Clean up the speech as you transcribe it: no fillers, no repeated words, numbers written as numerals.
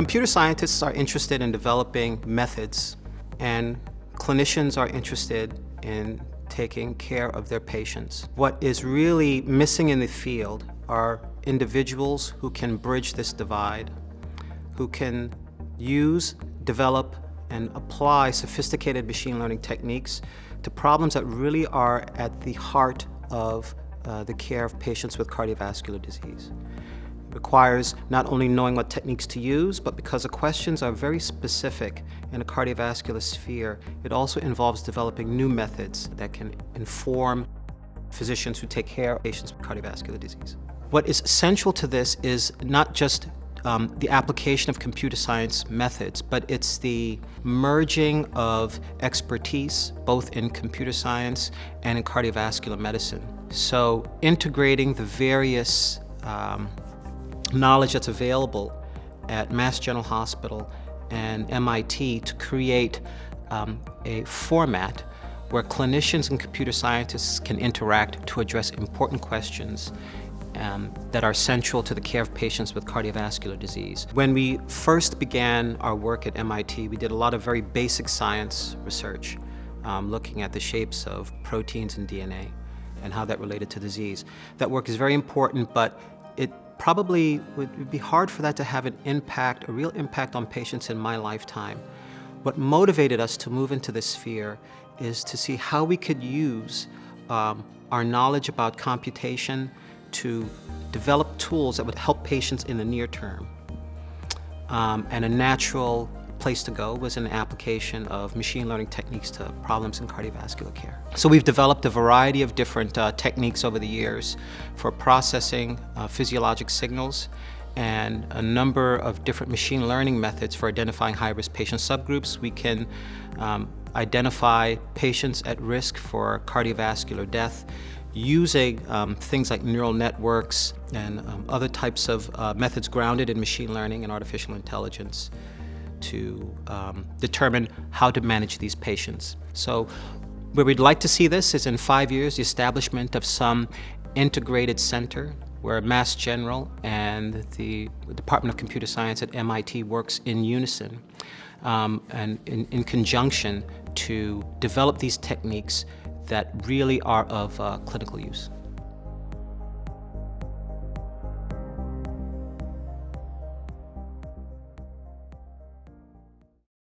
Computer scientists are interested in developing methods, and clinicians are interested in taking care of their patients. What is really missing in the field are individuals who can bridge this divide, who can use, develop, and apply sophisticated machine learning techniques to problems that really are at the heart of the care of patients with cardiovascular disease. It requires not only knowing what techniques to use, but because the questions are very specific in a cardiovascular sphere, it also involves developing new methods that can inform physicians who take care of patients with cardiovascular disease. What is essential to this is not just the application of computer science methods, but it's the merging of expertise, both in computer science and in cardiovascular medicine. So integrating the various knowledge that's available at Mass General Hospital and MIT to create a format where clinicians and computer scientists can interact to address important questions that are central to the care of patients with cardiovascular disease. When we first began our work at MIT, we did a lot of very basic science research, looking at the shapes of proteins and DNA and how that related to disease. That work is very important, but it probably would be hard for that to have an impact, a real impact on patients in my lifetime. What motivated us to move into this sphere is to see how we could use our knowledge about computation to develop tools that would help patients in the near term. And a natural place to go was an application of machine learning techniques to problems in cardiovascular care. So we've developed a variety of different techniques over the years for processing physiologic signals, and a number of different machine learning methods for identifying high-risk patient subgroups. We can identify patients at risk for cardiovascular death using things like neural networks and other types of methods grounded in machine learning and artificial intelligence to determine how to manage these patients. So where we'd like to see this is in 5 years, the establishment of some integrated center where Mass General and the Department of Computer Science at MIT works in unison and in conjunction to develop these techniques that really are of clinical use.